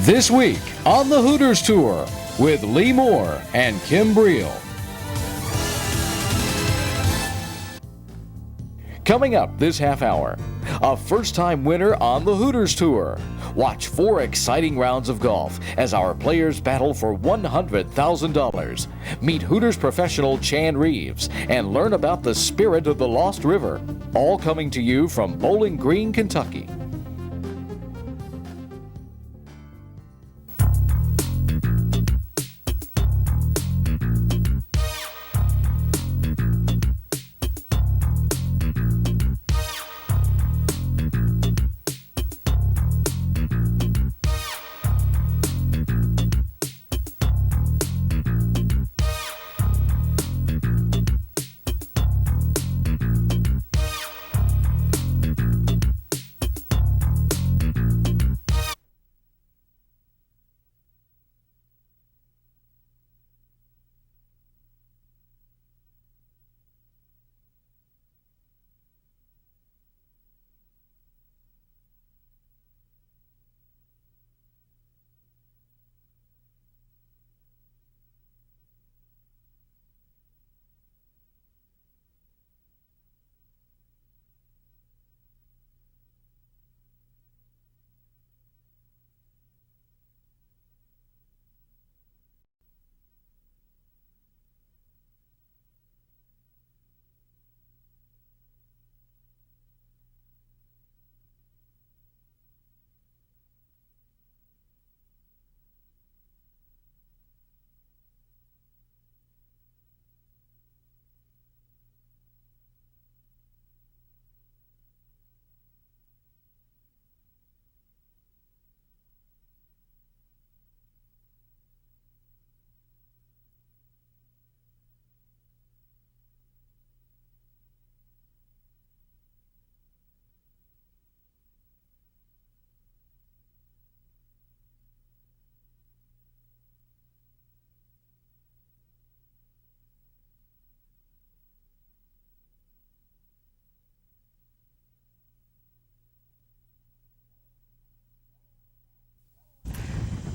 This week on the Hooters Tour with Lee Moore and Kim Breel. Coming up this half hour, a first-time winner on the Hooters Tour. Watch 4 exciting rounds of golf as our players battle for $100,000. Meet Hooters professional Chan Reeves and learn about the spirit of the Lost River. All coming to you from Bowling Green, Kentucky.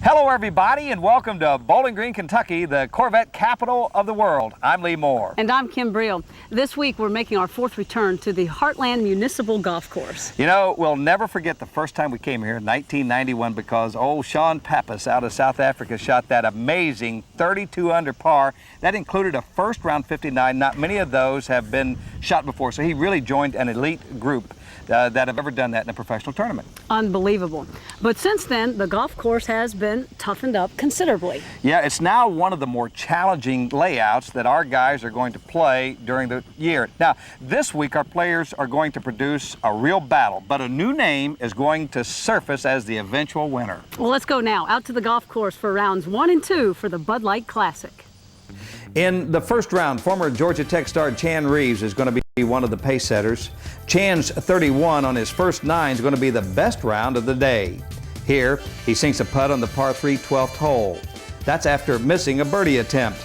Hello everybody and welcome to Bowling Green, Kentucky, the Corvette capital of the world. I'm Lee Moore. And I'm Kim Breel. This week we're making our 4th return to the Heartland Municipal Golf Course. You know, we'll never forget the first time we came here in 1991 because old Sean Pappas out of South Africa shot that amazing 32 under par. That included a first round 59. Not many of those have been shot before, so he really joined an elite group that have ever done that in a professional tournament. Unbelievable. But since then, the golf course has been toughened up considerably. Yeah, it's now one of the more challenging layouts that our guys are going to play during the year. Now, this week our players are going to produce a real battle, but a new name is going to surface as the eventual winner. Well, let's go now out to the golf course for rounds 1 and 2 for the Bud Light Classic. In the first round, former Georgia Tech star Chan Reeves is going to be one of the pace setters. Chan's 31 on his first 9 is going to be the best round of the day. Here, he sinks a putt on the par 3 12th hole. That's after missing a birdie attempt.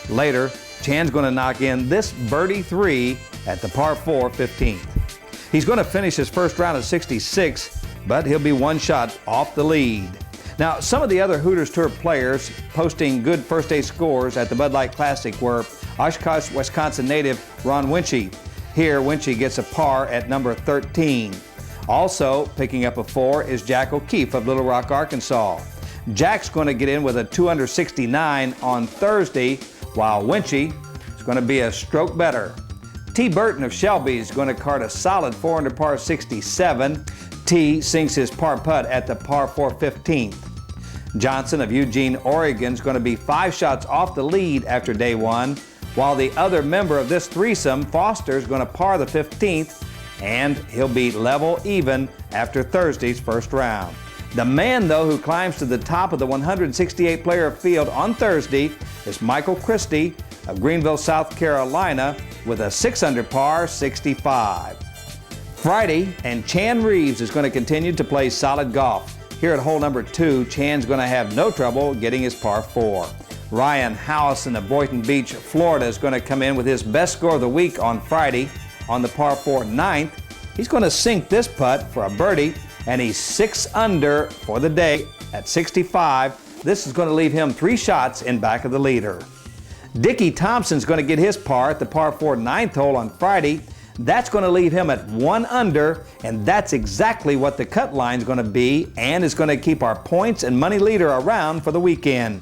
Later, Chan's going to knock in this birdie 3 at the par 4 15th. He's going to finish his first round at 66, but he'll be 1 shot off the lead. Now, some of the other Hooters Tour players posting good first day scores at the Bud Light Classic were Oshkosh, Wisconsin native Ron Winchie. Here, Winchie gets a par at number 13. Also picking up a 4 is Jack O'Keefe of Little Rock, Arkansas. Jack's going to get in with a 2 under 69 on Thursday, while Winchie is going to be a stroke better. T. Burton of Shelby is going to card a solid 4 under par 67. T sinks his par putt at the par 4 15th. Johnson of Eugene, Oregon is going to be 5 shots off the lead after day 1, while the other member of this threesome, Foster, is going to par the 15th, and he'll be level even after Thursday's first round. The man, though, who climbs to the top of the 168-player field on Thursday is Michael Christie of Greenville, South Carolina, with a 6 under par 65. Friday, and Chan Reeves is going to continue to play solid golf. Here at hole number 2, Chan's going to have no trouble getting his par 4. Ryan Howison of Boynton Beach, Florida is going to come in with his best score of the week on Friday on the par 4 9th. He's going to sink this putt for a birdie, and he's 6 under for the day At 65, this is going to leave him 3 shots in back of the leader. Dickie Thompson's going to get his par at the par 4 9th hole on Friday. That's going to leave him at 1 under, and that's exactly what the cut line's going to be, and is going to keep our points and money leader around for the weekend.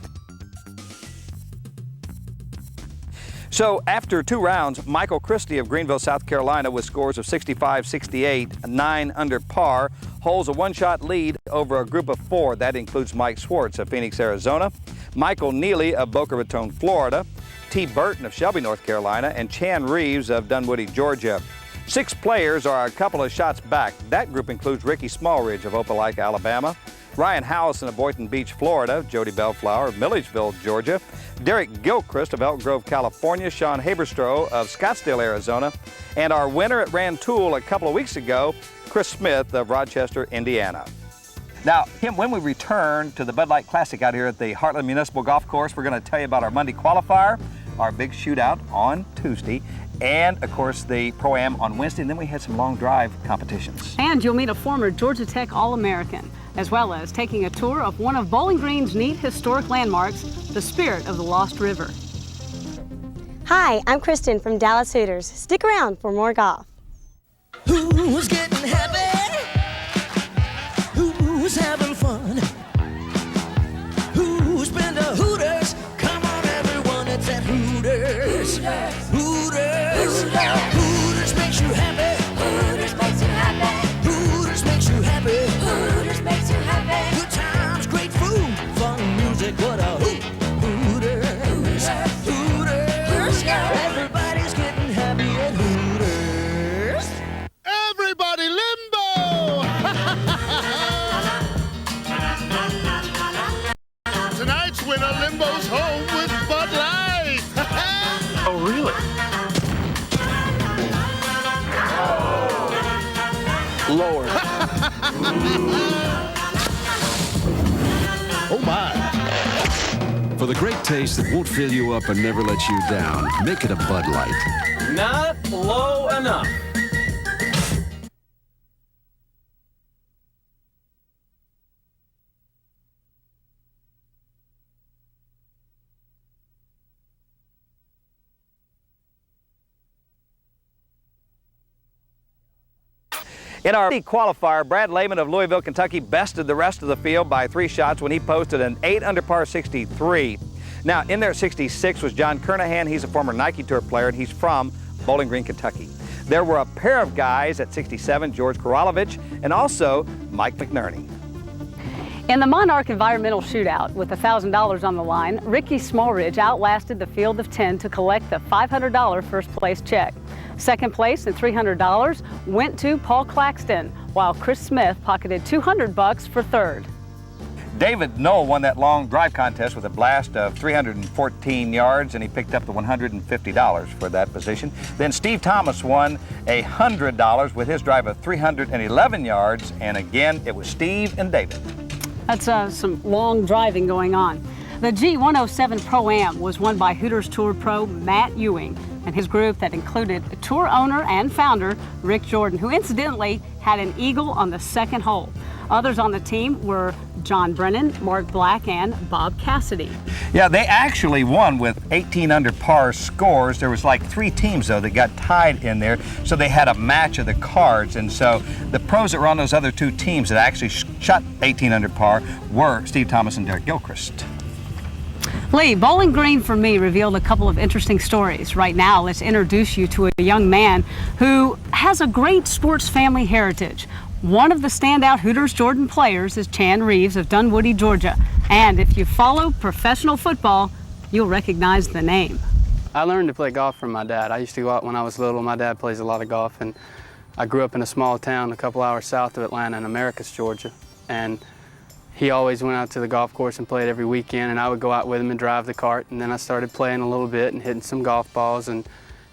So after 2 rounds, Michael Christie of Greenville, South Carolina, with scores of 65, 68, 9 under par, holds a 1-shot lead over a group of 4. That includes Mike Schwartz of Phoenix, Arizona, Michael Neely of Boca Raton, Florida, T. Burton of Shelby, North Carolina, and Chan Reeves of Dunwoody, Georgia. 6 players are a couple of shots back. That group includes Ricky Smallridge of Opelika, Alabama, Ryan Howison of Boynton Beach, Florida, Jody Bellflower of Milledgeville, Georgia, Derek Gilchrist of Elk Grove, California, Sean Haberstroh of Scottsdale, Arizona, and our winner at Rantoul a couple of weeks ago, Chris Smith of Rochester, Indiana. Now, Kim, when we return to the Bud Light Classic out here at the Heartland Municipal Golf Course, we're going to tell you about our Monday qualifier, our big shootout on Tuesday, and, of course, the Pro-Am on Wednesday, and then we had some long drive competitions. And you'll meet a former Georgia Tech All-American, as well as taking a tour of one of Bowling Green's neat historic landmarks, the Spirit of the Lost River. Hi, I'm Kristen from Dallas Hooters. Stick around for more golf. Who's getting happy? Who's having fun? Who's been to Hooters? Come on, everyone, it's at Hooters. Hooters. Hooters makes you happy. Hooters makes you happy. Hooters makes you happy. Hooters makes you happy. Good times, great food, fun music, what a hoot. Hooters. Hooters. Everybody's getting happy at Hooters. Everybody limbo! Tonight's winner limbo's home with Bud Light. Oh, really? Lower. Oh my. For the great taste that won't fill you up and never let you down, make it a Bud Light. Not low enough. In our qualifier, Brad Lehman of Louisville, Kentucky bested the rest of the field by 3 shots when he posted an 8 under par 63. Now, in there at 66 was John Kernahan. He's a former Nike Tour player, and he's from Bowling Green, Kentucky. There were a pair of guys at 67, George Korolovich, and also Mike McNerney. In the Monarch Environmental Shootout, with $1,000 on the line, Ricky Smallridge outlasted the field of 10 to collect the $500 first place check. Second place and $300 went to Paul Claxton, while Chris Smith pocketed $200 for third. David Knoll won that long drive contest with a blast of 314 yards, and he picked up the $150 for that position. Then Steve Thomas won $100 with his drive of 311 yards, and again, it was Steve and David. That's some long driving going on. The G107 Pro-Am was won by Hooters Tour Pro Matt Ewing and his group that included tour owner and founder Rick Jordan, who incidentally had an eagle on the second hole. Others on the team were John Brennan, Mark Black, and Bob Cassidy. Yeah, they actually won with 18 under par scores. There was like 3 teams, though, that got tied in there, so they had a match of the cards. And so the pros that were on those other 2 teams that actually shot 18 under par were Steve Thomas and Derek Gilchrist. Lee, Bowling Green for me revealed a couple of interesting stories. Right now, let's introduce you to a young man who has a great sports family heritage. One of the standout Hooters Jordan players is Chan Reeves of Dunwoody, Georgia. And if you follow professional football, you'll recognize the name. I learned to play golf from my dad. I used to go out when I was little. My dad plays a lot of golf, and I grew up in a small town a couple hours south of Atlanta in Americus, Georgia. And he always went out to the golf course and played every weekend, and I would go out with him and drive the cart. And then I started playing a little bit and hitting some golf balls. And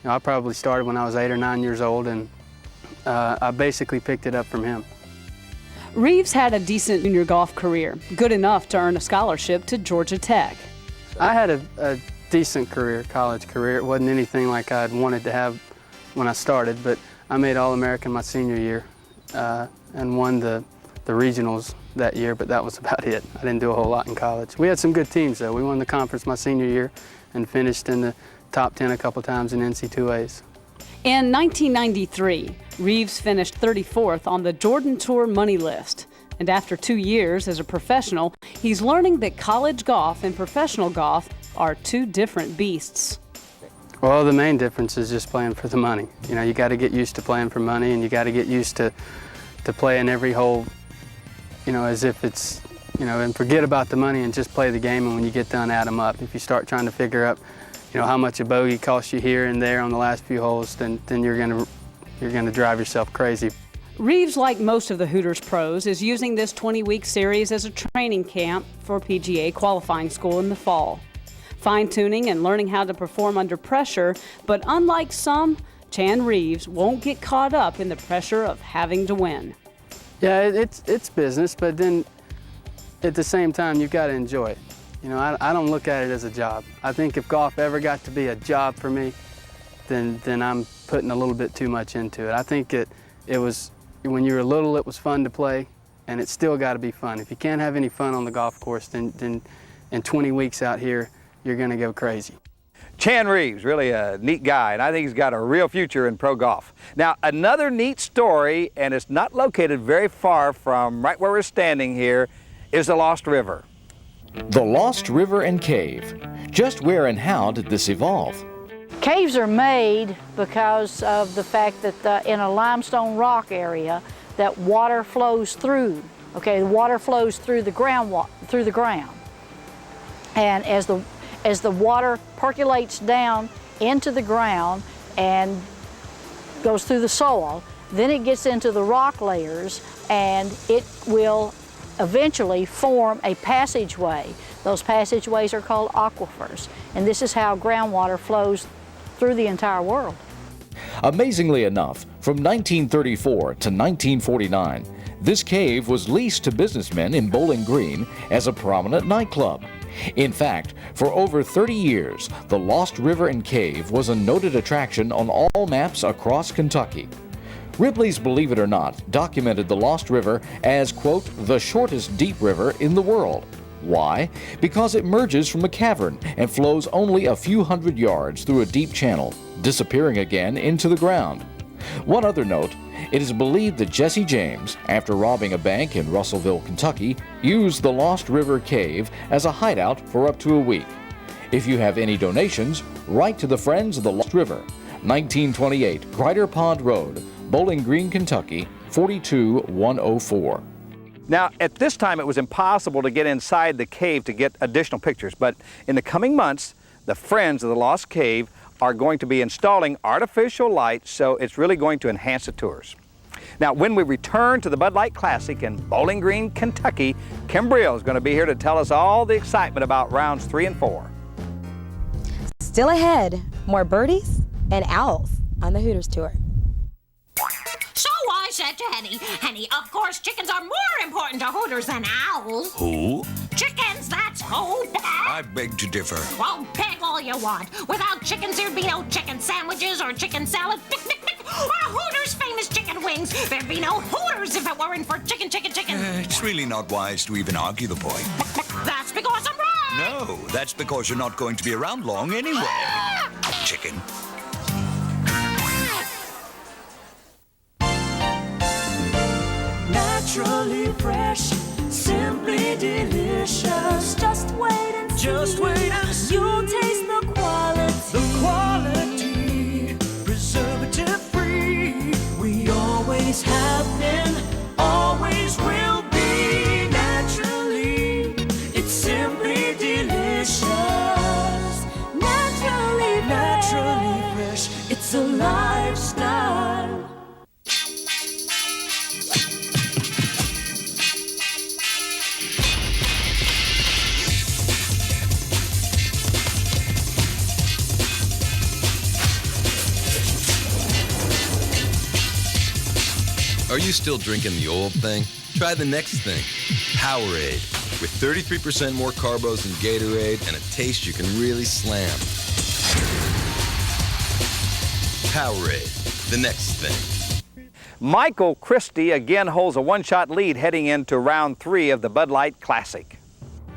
I probably started when I was 8 or 9 years old, and I basically picked it up from him. Reeves had a decent junior golf career, good enough to earn a scholarship to Georgia Tech. I had a decent career, college career. It wasn't anything like I'd wanted to have when I started, but I made All-American my senior year and won the regionals that year, but that was about it. I didn't do a whole lot in college. We had some good teams, though. We won the conference my senior year and finished in the top 10 a couple times in NC2As. In 1993, Reeves finished 34th on the Jordan Tour money list. And after 2 years as a professional, he's learning that college golf and professional golf are two different beasts. Well, the main difference is just playing for the money. You know, you got to get used to playing for money, and you got to get used to playing every hole, you know, as if it's, you know, and forget about the money and just play the game, and when you get done, add them up. If you start trying to figure out, you know, how much a bogey costs you here and there on the last few holes, then you're gonna drive yourself crazy. Reeves, like most of the Hooters pros, is using this 20-week series as a training camp for PGA qualifying school in the fall. Fine-tuning and learning how to perform under pressure, but unlike some, Chan Reeves won't get caught up in the pressure of having to win. Yeah, it's business, but then at the same time, you've got to enjoy it. You know, I don't look at it as a job. I think if golf ever got to be a job for me, then I'm putting a little bit too much into it. I think it was, when you were little, it was fun to play, and it's still got to be fun. If you can't have any fun on the golf course, then in 20 weeks out here, you're going to go crazy. Chan Reeves, really a neat guy, and I think he's got a real future in pro golf. Now, another neat story, and it's not located very far from right where we're standing here, is the Lost River. The Lost River and Cave. Just where and how did this evolve? Caves are made because of the fact that in a limestone rock area that water flows through. Okay, the water flows through the ground, and as the water percolates down into the ground and goes through the soil, then it gets into the rock layers, and it will eventually form a passageway. Those passageways are called aquifers, and this is how groundwater flows through the entire world. Amazingly enough, from 1934 to 1949, this cave was leased to businessmen in Bowling Green as a prominent nightclub. In fact, for over 30 years, the Lost River and Cave was a noted attraction on all maps across Kentucky. Ripley's Believe It or Not documented the Lost River as, quote, the shortest deep river in the world. Why? Because it merges from a cavern and flows only a few hundred yards through a deep channel, disappearing again into the ground. One other note, it is believed that Jesse James, after robbing a bank in Russellville, Kentucky, used the Lost River Cave as a hideout for up to a week. If you have any donations, write to the Friends of the Lost River, 1928 Grider Pond Road, Bowling Green, Kentucky, 42104. Now, at this time, it was impossible to get inside the cave to get additional pictures, but in the coming months, the Friends of the Lost Cave are going to be installing artificial lights, so it's really going to enhance the tours. Now, when we return to the Bud Light Classic in Bowling Green, Kentucky, Kim Brill is going to be here to tell us all the excitement about rounds 3 and 4. Still ahead, more birdies and owls on the Hooters Tour. So I said to Henny, of course chickens are more important to Hooters than owls. Who? Chickens, that's who. I beg to differ. Well, peg all you want. Without chickens, there'd be no chicken sandwiches or chicken salad, or Hooters' famous chicken wings. There'd be no Hooters if it weren't for chicken. It's really not wise to even argue the point. That's because I'm right. No, that's because you're not going to be around long anyway. Chicken. Naturally fresh, simply delicious. Just wait and see. Just wait and see. You'll taste the quality. The quality, preservative free. We always have been, always will be. Naturally, it's simply delicious. Naturally fresh. It's a lifestyle. Are you still drinking the old thing? Try the next thing, Powerade. With 33% more carbos than Gatorade and a taste you can really slam. Powerade, the next thing. Michael Christie again holds a one-shot lead heading into round 3 of the Bud Light Classic.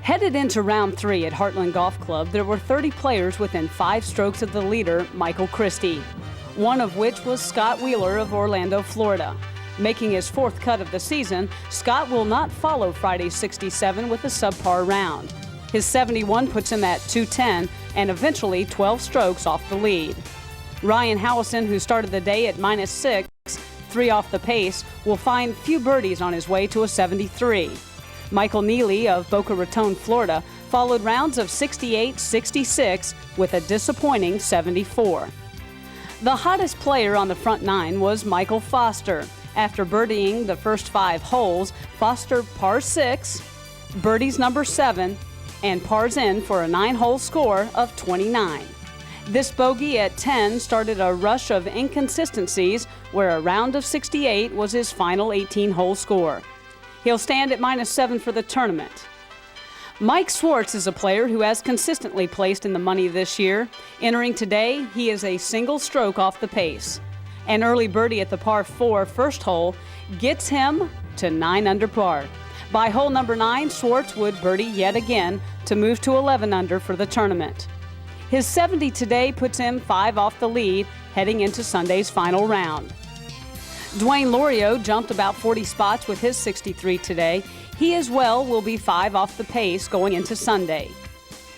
Headed into round 3 at Heartland Golf Club, there were 30 players within 5 strokes of the leader, Michael Christie, one of which was Scott Wheeler of Orlando, Florida. Making his 4th cut of the season, Scott will not follow Friday's 67 with a subpar round. His 71 puts him at 210 and eventually 12 strokes off the lead. Ryan Howison, who started the day at -6, 3 off the pace, will find few birdies on his way to a 73. Michael Neely of Boca Raton, Florida, followed rounds of 68, 66 with a disappointing 74. The hottest player on the front 9 was Michael Foster. After birdieing the first 5 holes, Foster par 6, birdies number 7, and pars in for a 9-hole score of 29. This bogey at 10 started a rush of inconsistencies where a round of 68 was his final 18-hole score. He'll stand at -7 for the tournament. Mike Swartz is a player who has consistently placed in the money this year. Entering today, he is a single stroke off the pace. An early birdie at the par 4 first hole gets him to 9 under par. By hole number 9, Swartz would birdie yet again to move to 11 under for the tournament. His 70 today puts him 5 off the lead heading into Sunday's final round. Dwayne Loriot jumped about 40 spots with his 63 today. He as well will be 5 off the pace going into Sunday.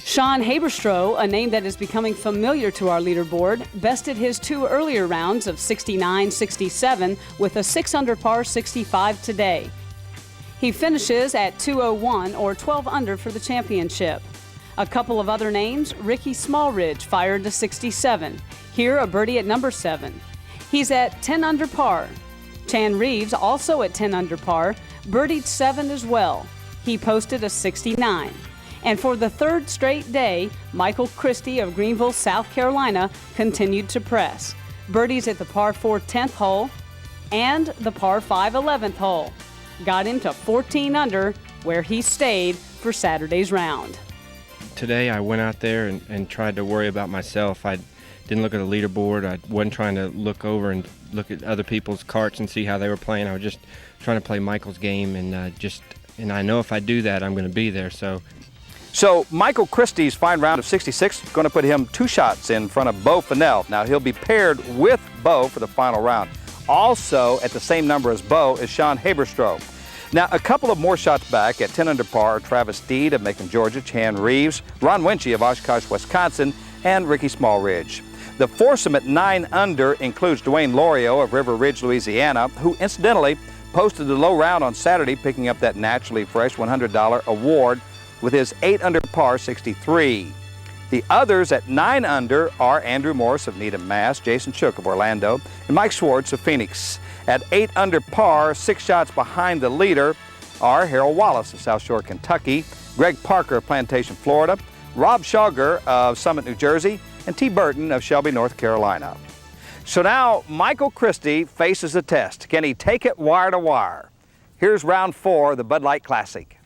Sean Haberstroh, a name that is becoming familiar to our leaderboard, bested his 2 earlier rounds of 69, 67 with a 6 under par 65 today. He finishes at 201 or 12 under for the championship. A couple of other names, Ricky Smallridge fired to 67. Here a birdie at number 7. He's at 10 under par. Chan Reeves, also at 10 under par, birdied 7 as well. He posted a 69. And for the 3rd straight day, Michael Christie of Greenville, South Carolina, continued to press. Birdies at the par 4 10th hole and the par 5 11th hole. Got him to 14 under, where he stayed for Saturday's round. Today I went out there and tried to worry about myself. I didn't look at the leaderboard. I wasn't trying to look over and look at other people's carts and see how they were playing. I was just trying to play Michael's game, and I know if I do that, I'm going to be there. So Michael Christie's fine round of 66 is going to put him 2 shots in front of Beau Fennell. Now he'll be paired with Beau for the final round. Also at the same number as Beau is Sean Haberstroh. Now, a couple of more shots back at 10 under par are Travis Steed of Macon, Georgia, Chan Reeves, Ron Winchie of Oshkosh, Wisconsin, and Ricky Smallridge. The foursome at 9 under includes Dwayne Loriot of River Ridge, Louisiana, who incidentally posted the low round on Saturday, picking up that naturally fresh $100 award with his 8 under par 63. The others at 9 under are Andrew Morris of Needham, Mass., Jason Shook of Orlando, and Mike Swartz of Phoenix. At 8 under par, 6 shots behind the leader, are Harold Wallace of South Shore, Kentucky, Greg Parker of Plantation, Florida, Rob Schauger of Summit, New Jersey, and T. Burton of Shelby, North Carolina. So now Michael Christie faces a test. Can he take it wire to wire? Here's round 4 of the Bud Light Classic.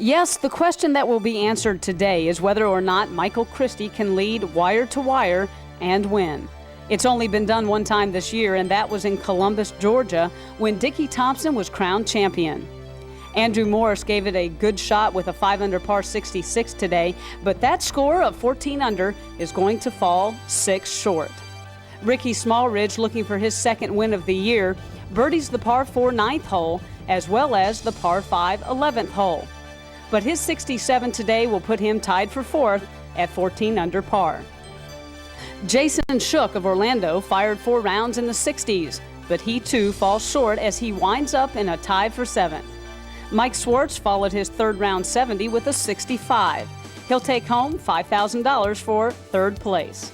Yes, the question that will be answered today is whether or not Michael Christie can lead wire to wire and win. It's only been done one time this year, and that was in Columbus, Georgia, when Dickie Thompson was crowned champion. Andrew Morris gave it a good shot with a 5 under par 66 today, but that score of 14 under is going to fall 6 short. Ricky Smallridge, looking for his 2nd win of the year, birdies the par 4 9th hole as well as the par 5 11th hole. But his 67 today will put him tied for 4th at 14 under par. Jason Shook of Orlando fired 4 rounds in the 60s, but he too falls short as he winds up in a tie for 7th. Mike Swartz followed his 3rd round 70 with a 65. He'll take home $5,000 for 3rd place.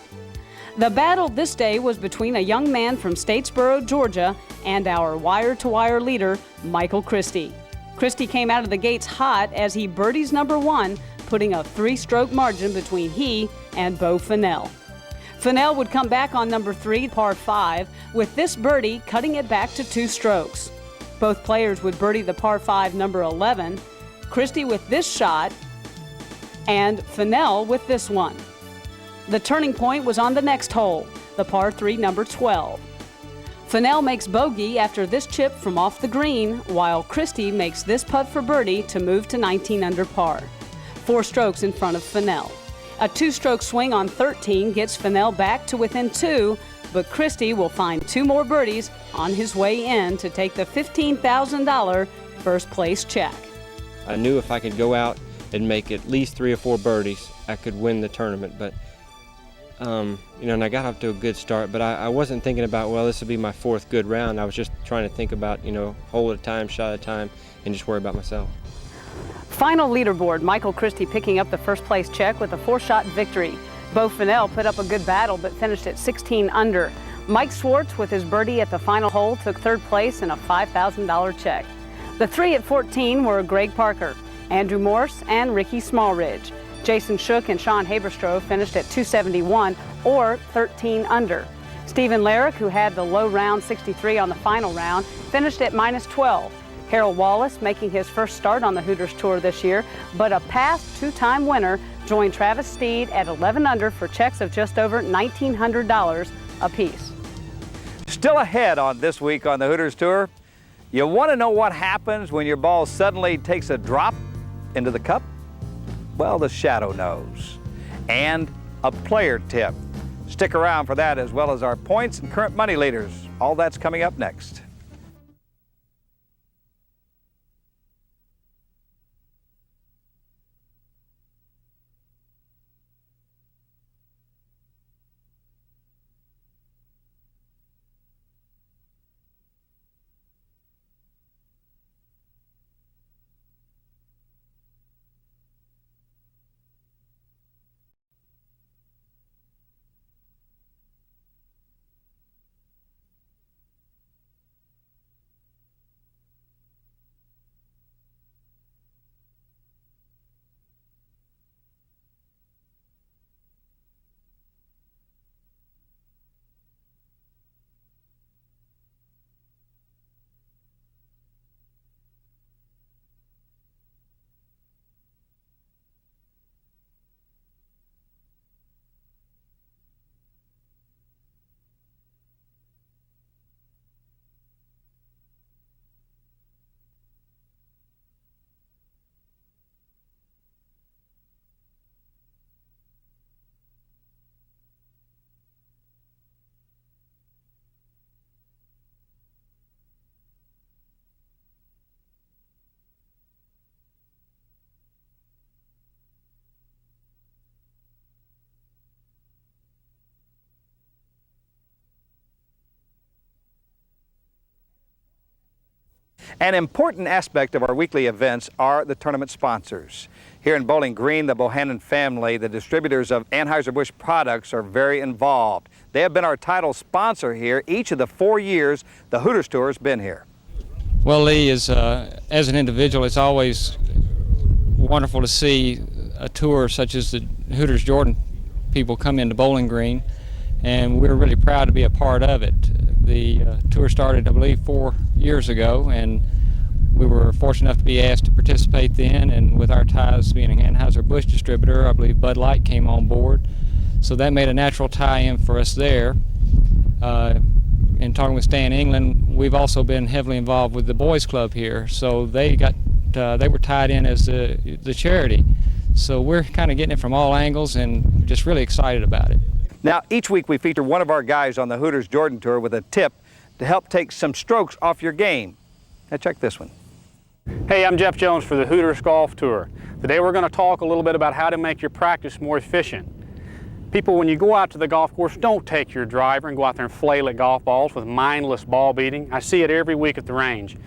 The battle this day was between a young man from Statesboro, Georgia, and our wire-to-wire leader, Michael Christie. Christie came out of the gates hot as he birdies number 1, putting a 3-stroke margin between he and Beau Fennell. Fennell would come back on number 3, par 5, with this birdie cutting it back to 2 strokes. Both players would birdie the par 5, number 11, Christie with this shot, and Fennell with this one. The turning point was on the next hole, the par 3, number 12. Fennell makes bogey after this chip from off the green, while Christie makes this putt for birdie to move to 19 under par. 4 strokes in front of Fennell. A 2-stroke swing on 13 gets Fennell back to within 2, but Christie will find 2 more birdies on his way in to take the $15,000 first place check. I knew if I could go out and make at least 3 or 4 birdies, I could win the tournament. But and I got off to a good start, but I wasn't thinking about, well, this will be my 4th good round. I was just trying to think about, hole at a time, shot at a time, and just worry about myself. Final leaderboard, Michael Christie picking up the first place check with a 4-shot victory. Bo Fennell put up a good battle but finished at 16 under. Mike Swartz with his birdie at the final hole took 3rd place and a $5,000 check. The 3 at 14 were Greg Parker, Andrew Morse, and Ricky Smallridge. Jason Shook and Sean Haberstroh finished at 271 or 13 under. Stephen Larrick, who had the low round 63 on the final round, finished at -12. Harold Wallace, making his first start on the Hooters Tour this year, but a past 2-time winner, joined Travis Steed at 11 under for checks of just over $1,900 apiece. Still ahead on This Week on the Hooters Tour, you want to know what happens when your ball suddenly takes a drop into the cup? Well, the shadow knows. And a player tip. Stick around for that, as well as our points and current money leaders. All that's coming up next. An important aspect of our weekly events are the tournament sponsors. Here in Bowling Green, the Bohannon family, the distributors of Anheuser-Busch products, are very involved. They have been our title sponsor here each of the 4 years the Hooters Tour has been here. Well, Lee, as an individual, it's always wonderful to see a tour such as the Hooters Jordan people come into Bowling Green, and we're really proud to be a part of it. The tour started, I believe, 4 years ago, and we were fortunate enough to be asked to participate then, and with our ties being an Anheuser-Busch distributor, I believe Bud Light came on board. So that made a natural tie-in for us there. In talking with Stan England, we've also been heavily involved with the Boys Club here, so they were tied in as the charity. So we're kind of getting it from all angles and just really excited about it. Now, each week we feature one of our guys on the Hooters Jordan Tour with a tip to help take some strokes off your game. Now check this one. Hey, I'm Jeff Jones for the Hooters Golf Tour. Today we're going to talk a little bit about how to make your practice more efficient. People, when you go out to the golf course, don't take your driver and go out there and flail at golf balls with mindless ball beating. I see it every week at the range.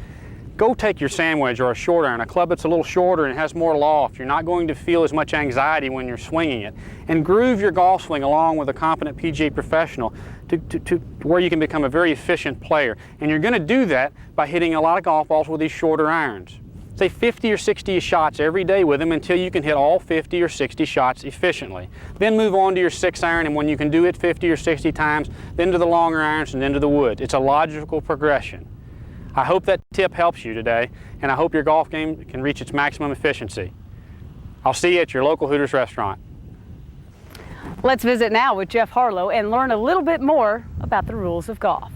Go take your sand wedge or a short iron, a club that's a little shorter and has more loft. You're not going to feel as much anxiety when you're swinging it. And groove your golf swing along with a competent PGA professional to where you can become a very efficient player. And you're going to do that by hitting a lot of golf balls with these shorter irons. Say 50 or 60 shots every day with them until you can hit all 50 or 60 shots efficiently. Then move on to your 6-iron, and when you can do it 50 or 60 times, then to the longer irons and then to the wood. It's a logical progression. I hope that tip helps you today, and I hope your golf game can reach its maximum efficiency. I'll see you at your local Hooters restaurant. Let's visit now with Jeff Harlow and learn a little bit more about the rules of golf.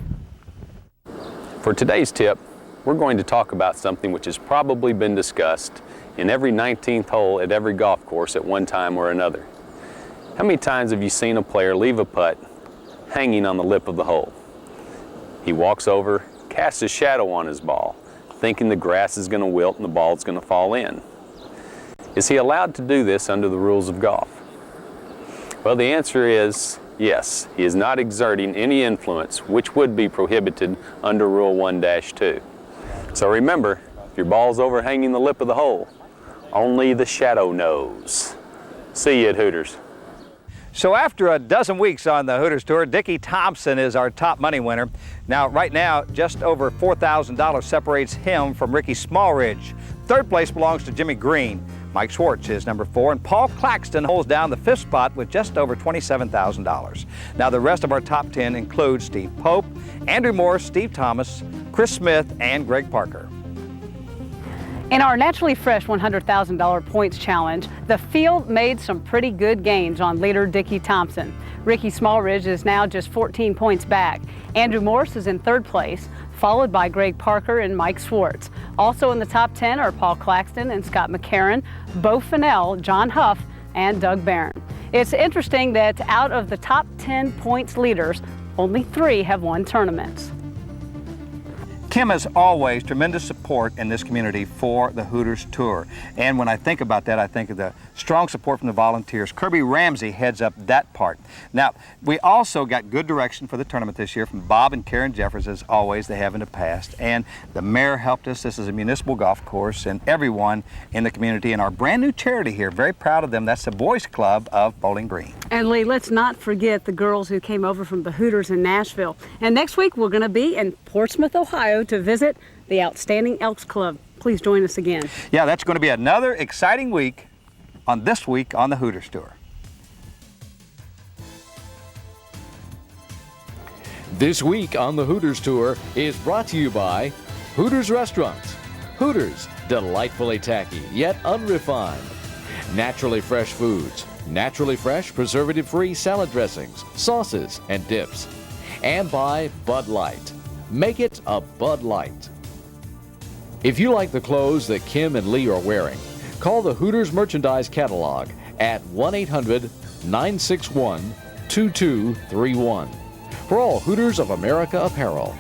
For today's tip, we're going to talk about something which has probably been discussed in every 19th hole at every golf course at one time or another. How many times have you seen a player leave a putt hanging on the lip of the hole? He walks over, casts a shadow on his ball, thinking the grass is going to wilt and the ball is going to fall in. Is he allowed to do this under the rules of golf? Well, the answer is yes. He is not exerting any influence which would be prohibited under Rule 1-2. So remember, if your ball's overhanging the lip of the hole, only the shadow knows. See you at Hooters. So after a dozen weeks on the Hooters Tour, Dickie Thompson is our top money winner. Now, right now, just over $4,000 separates him from Ricky Smallridge. Third place belongs to Jimmy Green. Mike Schwartz is number 4, and Paul Claxton holds down the 5th spot with just over $27,000. Now, the rest of our top 10 include Steve Pope, Andrew Morris, Steve Thomas, Chris Smith, and Greg Parker. In our Naturally Fresh $100,000 points challenge, the field made some pretty good gains on leader Dickie Thompson. Ricky Smallridge is now just 14 points back. Andrew Morris is in 3rd place, followed by Greg Parker and Mike Schwartz. Also in the top 10 are Paul Claxton and Scott McCarron, Bo Fennell, John Huff, and Doug Barron. It's interesting that out of the top 10 points leaders, only 3 have won tournaments. Kim has always tremendous support in this community for the Hooters Tour. And when I think about that, I think of the strong support from the volunteers. Kirby Ramsey heads up that part. Now, we also got good direction for the tournament this year from Bob and Karen Jeffers, as always they have in the past. And the mayor helped us. This is a municipal golf course, and everyone in the community, and our brand new charity here, very proud of them. That's the Boys Club of Bowling Green. And Lee, let's not forget the girls who came over from the Hooters in Nashville. And next week, we're going to be in Portsmouth, Ohio, to visit the Outstanding Elks Club. Please join us again. Yeah, that's going to be another exciting week on This Week on the Hooters Tour. This Week on the Hooters Tour is brought to you by Hooters Restaurants. Hooters, delightfully tacky yet unrefined. Naturally Fresh Foods. Naturally fresh, preservative-free salad dressings, sauces, and dips. And by Bud Light. Make it a Bud Light. If you like the clothes that Kim and Lee are wearing, call the Hooters Merchandise Catalog at 1-800-961-2231 for all Hooters of America apparel.